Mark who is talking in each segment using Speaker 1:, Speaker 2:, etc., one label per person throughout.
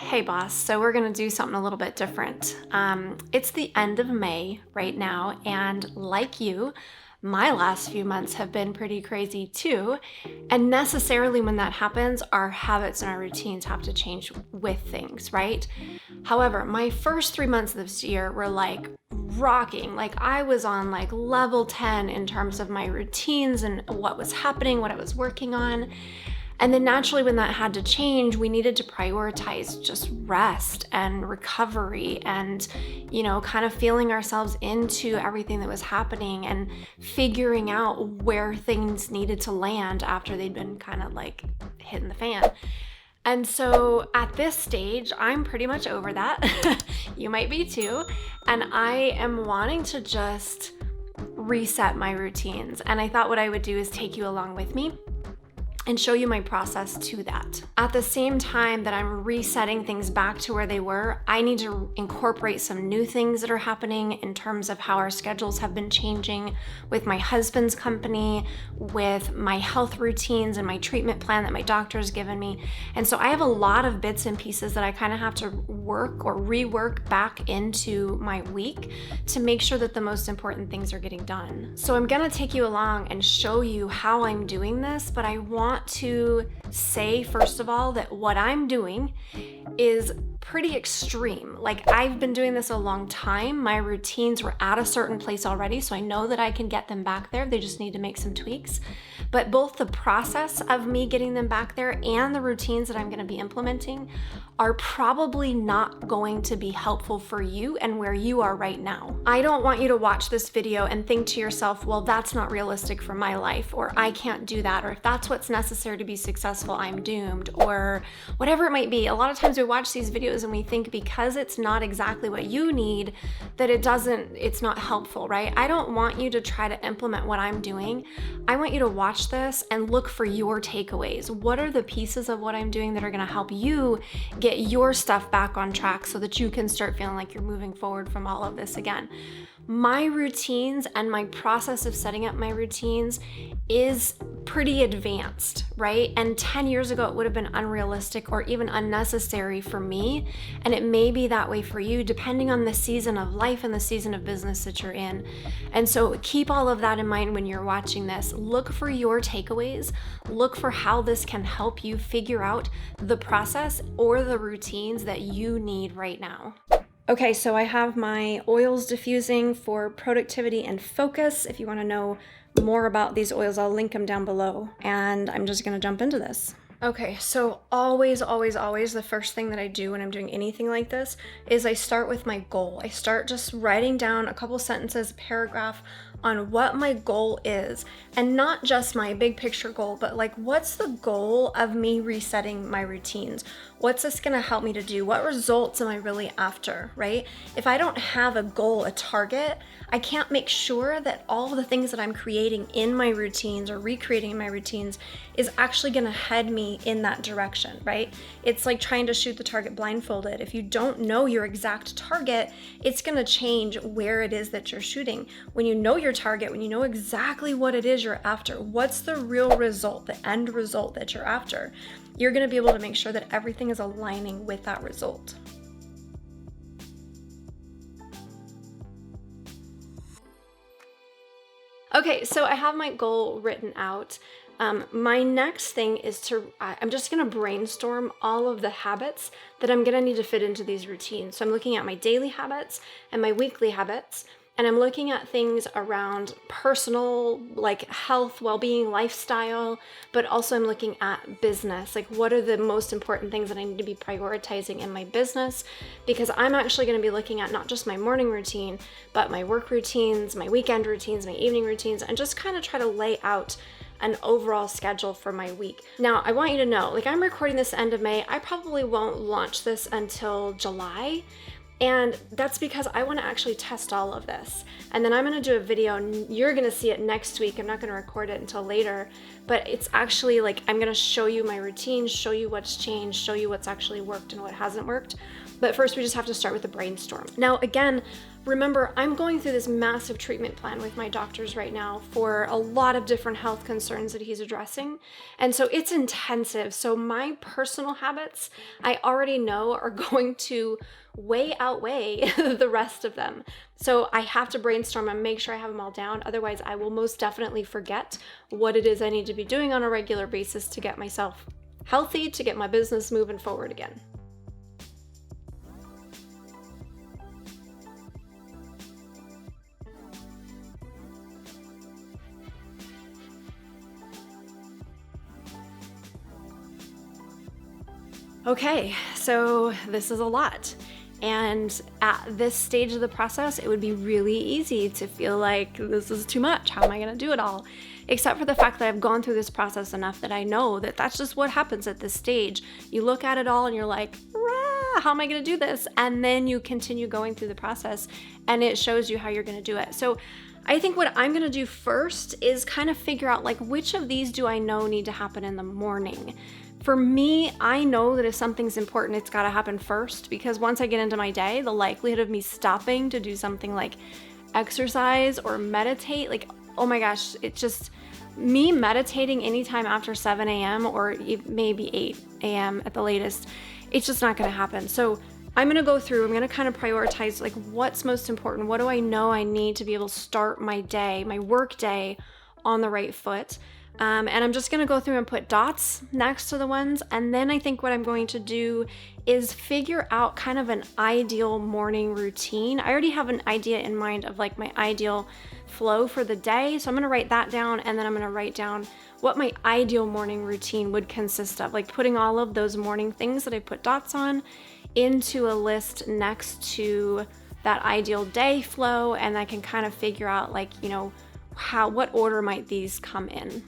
Speaker 1: Hey boss, so we're gonna do something a little bit different. It's the end of May right now, and like you, my last few months have been pretty crazy too. And necessarily when that happens, our habits and our routines have to change with things, right? However, my first 3 months of this year were like rocking. Like I was on like level 10 in terms of my routines and what was happening, what I was working on. And then naturally, when that had to change, we needed to prioritize just rest and recovery and, kind of feeling ourselves into everything that was happening and figuring out where things needed to land after they'd been kind of like hitting the fan. And so at this stage, I'm pretty much over that. You might be too. And I am wanting to just reset my routines. And I thought what I would do is take you along with me and show you my process to that. At the same time that I'm resetting things back to where they were, I need to incorporate some new things that are happening in terms of how our schedules have been changing with my husband's company, with my health routines and my treatment plan that my doctor's given me. And so I have a lot of bits and pieces that I kind of have to work or rework back into my week to make sure that the most important things are getting done. So I'm gonna take you along and show you how I'm doing this, but I want to say, first of all, that what I'm doing is pretty extreme. Like I've been doing this a long time. My routines were at a certain place already, so I know that I can get them back there. They just need to make some tweaks. But both the process of me getting them back there and the routines that I'm going to be implementing are probably not going to be helpful for you and where you are right now. I don't want you to watch this video and think to yourself, well, that's not realistic for my life, or I can't do that, or if that's what's necessary to be successful, I'm doomed, or whatever it might be. A lot of times we watch these videos and we think because it's not exactly what you need, that it's not helpful, right? I don't want you to try to implement what I'm doing. I want you to watch this and look for your takeaways. What are the pieces of what I'm doing that are going to help you get your stuff back on track so that you can start feeling like you're moving forward from all of this again? My routines and my process of setting up my routines is pretty advanced, right? And 10 years ago, it would have been unrealistic or even unnecessary for me. And it may be that way for you, depending on the season of life and the season of business that you're in. And so keep all of that in mind when you're watching this. Look for your takeaways. Look for how this can help you figure out the process or the routines that you need right now. Okay, so I have my oils diffusing for productivity and focus. If you want to know more about these oils, I'll link them down below. And I'm just going to jump into this. Okay, so always, the first thing that I do when I'm doing anything like this is I start with my goal. I start just writing down a couple sentences, a paragraph on what my goal is, and not just my big picture goal, but like what's the goal of me resetting my routines? What's this gonna help me to do? What results am I really after, right? If I don't have a goal, a target, I can't make sure that all the things that I'm creating in my routines or recreating in my routines is actually gonna head me in that direction, right? It's like trying to shoot the target blindfolded. If you don't know your exact target, it's gonna change where it is that you're shooting. When you know your target, when you know exactly what it is you're after, what's the real result, the end result that you're after, you're gonna be able to make sure that everything is aligning with that result. Okay, so I have my goal written out. My next thing is I'm just gonna brainstorm all of the habits that I'm gonna need to fit into these routines. So I'm looking at my daily habits and my weekly habits, and I'm looking at things around personal, like health, well-being, lifestyle, but also I'm looking at business. Like what are the most important things that I need to be prioritizing in my business? Because I'm actually gonna be looking at not just my morning routine, but my work routines, my weekend routines, my evening routines, and just kind of try to lay out an overall schedule for my week. Now, I want you to know, like I'm recording this end of May, I probably won't launch this until July. And that's because I want to actually test all of this. And then I'm going to do a video and you're going to see it next week. I'm not going to record it until later, but it's actually like I'm going to show you my routine, show you what's changed, show you what's actually worked and what hasn't worked. But first we just have to start with a brainstorm. Now, again, Remember, I'm going through this massive treatment plan with my doctors right now for a lot of different health concerns that he's addressing. And so it's intensive. So my personal habits, I already know are going to way outweigh the rest of them. So I have to brainstorm and make sure I have them all down. Otherwise, I will most definitely forget what it is I need to be doing on a regular basis to get myself healthy, to get my business moving forward again. Okay, so this is a lot. And at this stage of the process, it would be really easy to feel like this is too much. How am I going to do it all? Except for the fact that I've gone through this process enough that I know that that's just what happens at this stage. You look at it all and you're like, "Rah, how am I going to do this?" And then you continue going through the process and it shows you how you're going to do it. So I think what I'm going to do first is kind of figure out like which of these do I know need to happen in the morning. For me, I know that if something's important, it's got to happen first, because once I get into my day, the likelihood of me stopping to do something like exercise or meditate, like, oh my gosh, it's just me meditating anytime after 7 a.m. or maybe 8 a.m. at the latest, it's just not going to happen. So I'm going to go through, I'm going to kind of prioritize like what's most important. What do I know I need to be able to start my day, my work day on the right foot? And I'm just going to go through and put dots next to the ones. And then I think what I'm going to do is figure out kind of an ideal morning routine. I already have an idea in mind of like my ideal flow for the day. So I'm going to write that down, and then I'm going to write down what my ideal morning routine would consist of, like putting all of those morning things that I put dots on into a list next to that ideal day flow. And I can kind of figure out like, you know, what order might these come in.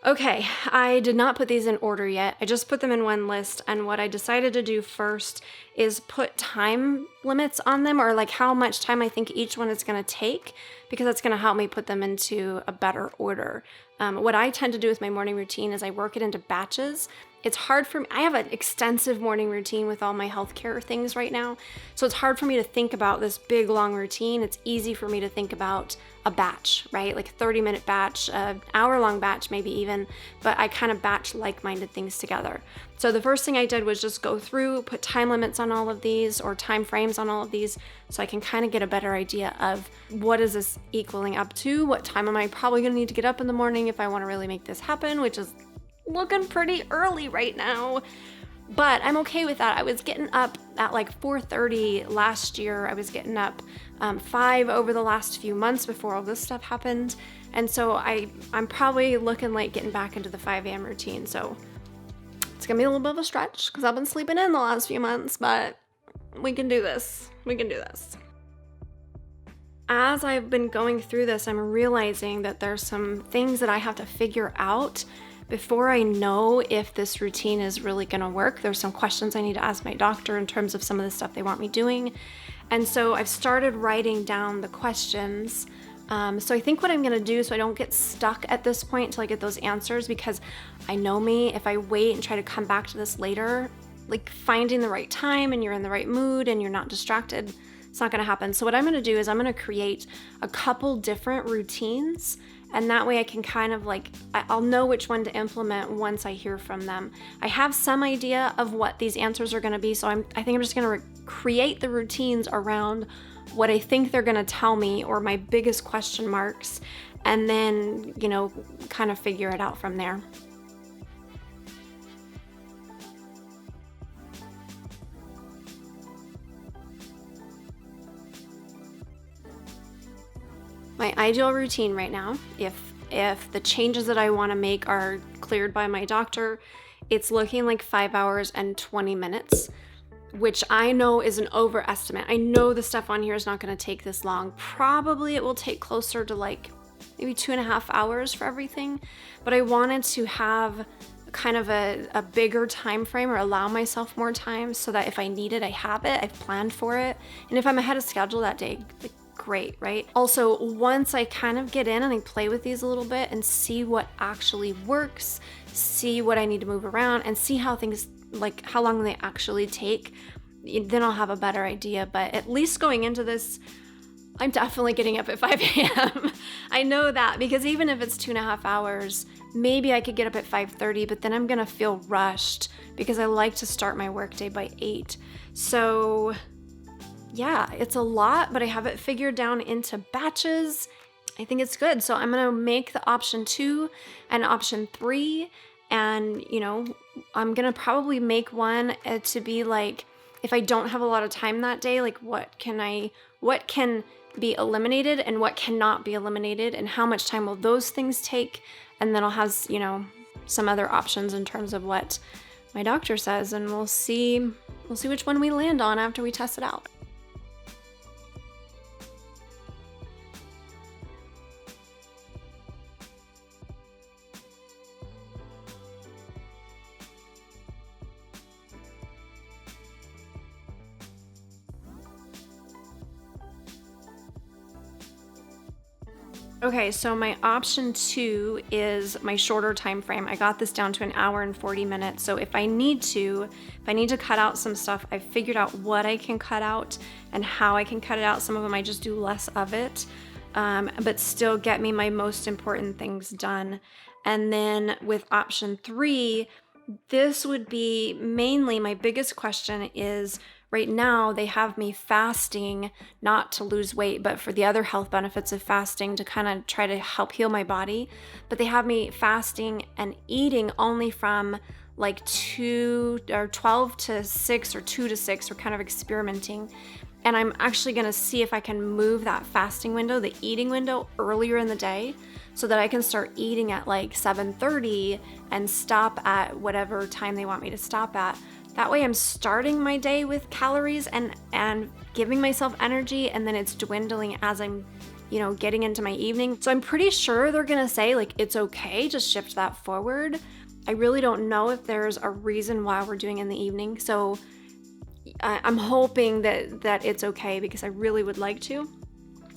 Speaker 1: Okay, I did not put these in order yet. I just put them in one list, and what I decided to do first is put time limits on them, or like how much time I think each one is going to take, because that's going to help me put them into a better order. What I tend to do with my morning routine is I work it into batches. It's hard for me. I have an extensive morning routine with all my healthcare things right now. So it's hard for me to think about this big, long routine. It's easy for me to think about a batch, right? Like a 30-minute batch, an hour-long batch, maybe even, but I kind of batch like-minded things together. So the first thing I did was just go through, put time limits on all of these, or time frames on all of these, so I can kind of get a better idea of what is this equaling up to? What time am I probably going to need to get up in the morning if I want to really make this happen, which is looking pretty early right now, but I'm okay with that. I was getting up at like 4:30 last year. I was getting up 5 over the last few months before all this stuff happened, and so I'm probably looking like getting back into the 5 a.m. routine. So it's gonna be a little bit of a stretch because I've been sleeping in the last few months, but we can do this. We can do this. As I've been going through this, I'm realizing that there's some things that I have to figure out before I know if this routine is really gonna work. There's some questions I need to ask my doctor in terms of some of the stuff they want me doing. And so I've started writing down the questions. So I think what I'm gonna do, so I don't get stuck at this point until I get those answers, because I know me, if I wait and try to come back to this later, like finding the right time and you're in the right mood and you're not distracted, it's not gonna happen. So what I'm gonna do is I'm gonna create a couple different routines, and that way I can kind of like, I'll know which one to implement once I hear from them. I have some idea of what these answers are gonna be, so I think I'm just gonna create the routines around what I think they're gonna tell me, or my biggest question marks, and then, you know, kind of figure it out from there. My ideal routine right now, if the changes that I want to make are cleared by my doctor, it's looking like 5 hours and 20 minutes, which I know is an overestimate. I know the stuff on here is not going to take this long. Probably it will take closer to like maybe 2.5 hours for everything, but I wanted to have kind of a bigger time frame, or allow myself more time so that if I need it, I have it, I've planned for it. And if I'm ahead of schedule that day, like, great, right? Also, once I kind of get in and I play with these a little bit and see what actually works, see what I need to move around, and see how things, like how long they actually take, then I'll have a better idea. But at least going into this, I'm definitely getting up at 5 a.m. I know that, because even if it's 2.5 hours, maybe I could get up at 5:30, but then I'm gonna feel rushed because I like to start my workday by 8. So yeah, it's a lot, but I have it figured down into batches. I think it's good. So I'm gonna make the option 2 and option 3, and I'm gonna probably make one to be like, if I don't have a lot of time that day, like what can be eliminated and what cannot be eliminated, and how much time will those things take, and then I'll have some other options in terms of what my doctor says, and we'll see which one we land on after we test it out. Okay, so my option 2 is my shorter time frame. I got this down to 1 hour and 40 minutes. So if I need to cut out some stuff, I've figured out what I can cut out and how I can cut it out. Some of them I just do less of it, but still get me my most important things done. And then with option 3, this would be mainly, my biggest question is, right now they have me fasting, not to lose weight, but for the other health benefits of fasting, to kind of try to help heal my body. But they have me fasting and eating only from like 12 to 6 or 2 to 6. We're kind of experimenting. And I'm actually going to see if I can move that fasting window, the eating window, earlier in the day, so that I can start eating at like 7:30 and stop at whatever time they want me to stop at. That way I'm starting my day with calories and giving myself energy, and then it's dwindling as I'm, getting into my evening. So I'm pretty sure they're going to say like, it's okay, just shift that forward. I really don't know if there's a reason why we're doing it in the evening. So I'm hoping that it's okay, because I really would like to.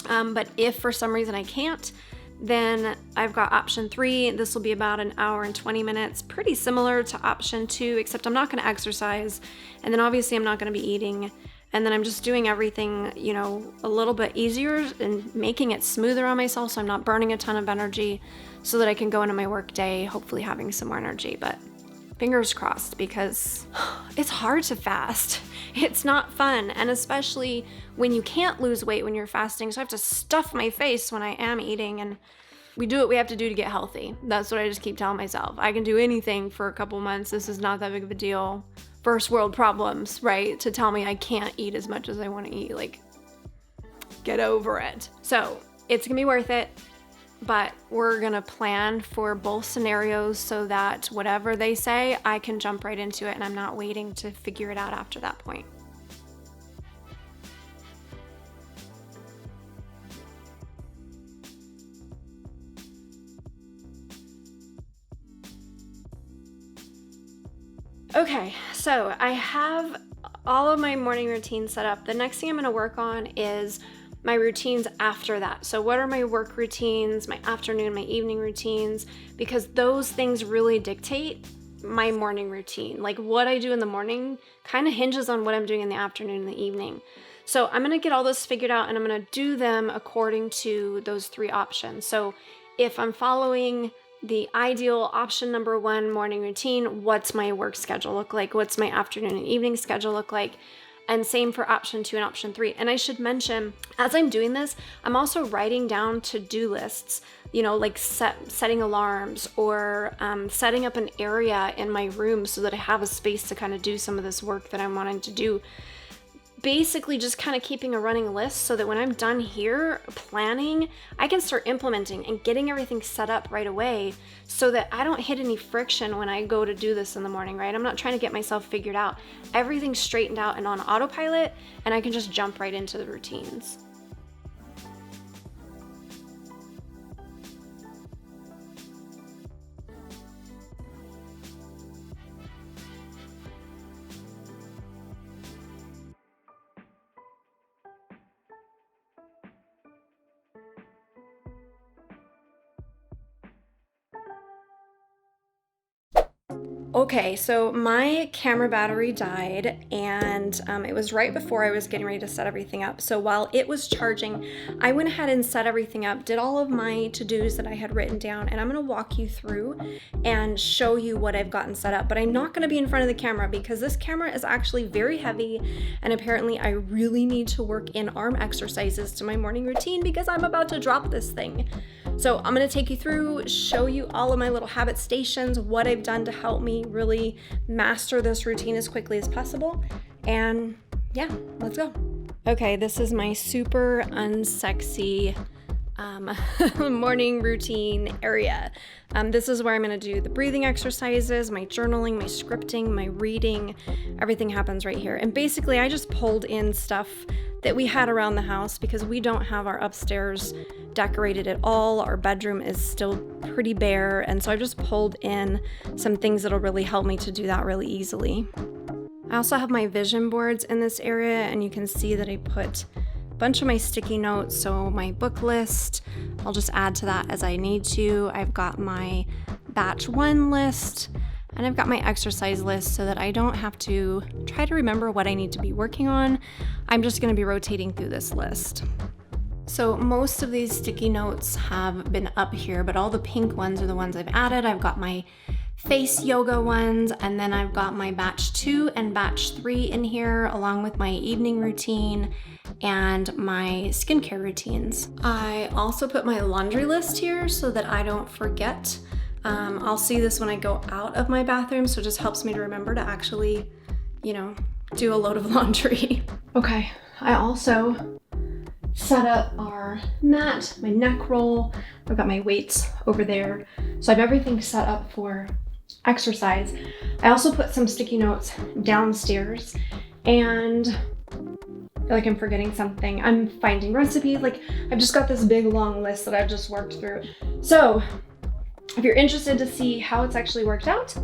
Speaker 1: But if for some reason I can't, then I've got option 3. This will be about 1 hour and 20 minutes, pretty similar to option 2, except I'm not going to exercise. And then obviously I'm not going to be eating. And then I'm just doing everything, a little bit easier and making it smoother on myself, so I'm not burning a ton of energy, so that I can go into my work day, hopefully having some more energy. But fingers crossed, because it's hard to fast. It's not fun. And especially when you can't lose weight when you're fasting. So I have to stuff my face when I am eating, and we do what we have to do to get healthy. That's what I just keep telling myself. I can do anything for a couple months. This is not that big of a deal. First world problems, right? To tell me I can't eat as much as I want to eat. Like, get over it. So it's gonna be worth it. But we're gonna plan for both scenarios so that whatever they say, I can jump right into it, and I'm not waiting to figure it out after that point. Okay, so I have all of my morning routines set up. The next thing I'm gonna work on is my routines after that. So what are my work routines, my afternoon, my evening routines, because those things really dictate my morning routine. Like what I do in the morning kind of hinges on what I'm doing in the afternoon and the evening. So I'm gonna get all this figured out, and I'm gonna do them according to those 3 options. So if I'm following the ideal option number 1 morning routine, what's my work schedule look like? What's my afternoon and evening schedule look like? And same for option 2 and option 3. And I should mention, as I'm doing this, I'm also writing down to-do lists, like setting alarms, or setting up an area in my room so that I have a space to kind of do some of this work that I'm wanting to do. Basically just kind of keeping a running list so that when I'm done here planning, I can start implementing and getting everything set up right away, so that I don't hit any friction when I go to do this in the morning, right? I'm not trying to get myself figured out. Everything's straightened out and on autopilot, and I can just jump right into the routines. Okay, so my camera battery died, and it was right before I was getting ready to set everything up. So while it was charging, I went ahead and set everything up, did all of my to-dos that I had written down, and I'm gonna walk you through and show you what I've gotten set up. But I'm not gonna be in front of the camera because this camera is actually very heavy, and apparently I really need to work in arm exercises to my morning routine because I'm about to drop this thing. So I'm gonna take you through, show you all of my little habit stations, what I've done to help me really master this routine as quickly as possible. And yeah, let's go. Okay, this is my super unsexy morning routine area. This is where I'm gonna do the breathing exercises, my journaling, my scripting, my reading. Everything happens right here. And basically I just pulled in stuff that we had around the house because we don't have our upstairs decorated at all. Our bedroom is still pretty bare, and so I've just pulled in some things that'll really help me to do that really easily. I also have my vision boards in this area, and you can see that I put a bunch of my sticky notes, so my book list, I'll just add to that as I need to. I've got my batch 1 list, and I've got my exercise list so that I don't have to try to remember what I need to be working on. I'm just gonna be rotating through this list. So most of these sticky notes have been up here, but all the pink ones are the ones I've added. I've got my face yoga ones, and then I've got my batch 2 and batch 3 in here, along with my evening routine and my skincare routines. I also put my laundry list here so that I don't forget. I'll see this when I go out of my bathroom, so it just helps me to remember to actually, do a load of laundry. Okay, I also set up our mat, my neck roll. I've got my weights over there. So I have everything set up for exercise. I also put some sticky notes downstairs, and I feel like I'm forgetting something. I'm finding recipes. I've just got this big long list that I've just worked through. So if you're interested to see how it's actually worked out,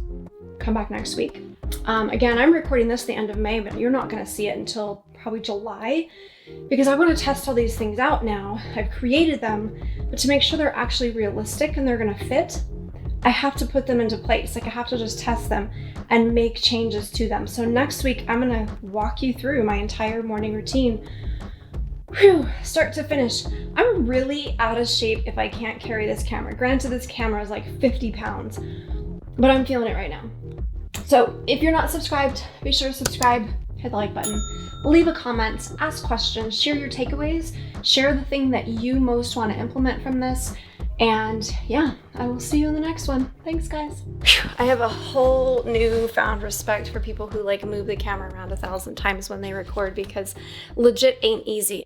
Speaker 1: come back next week. Again, I'm recording this the end of May, but you're not gonna see it until probably July, because I want to test all these things out now. I've created them, but to make sure they're actually realistic and they're gonna fit, I have to put them into place. I have to just test them and make changes to them. So next week, I'm gonna walk you through my entire morning routine. Whew, start to finish. I'm really out of shape if I can't carry this camera. Granted, this camera is like 50 pounds, but I'm feeling it right now. So if you're not subscribed, be sure to subscribe, hit the like button, leave a comment, ask questions, share your takeaways, share the thing that you most want to implement from this. And yeah, I will see you in the next one. Thanks, guys. I have a whole newfound respect for people who move the camera around 1,000 times when they record, because legit ain't easy.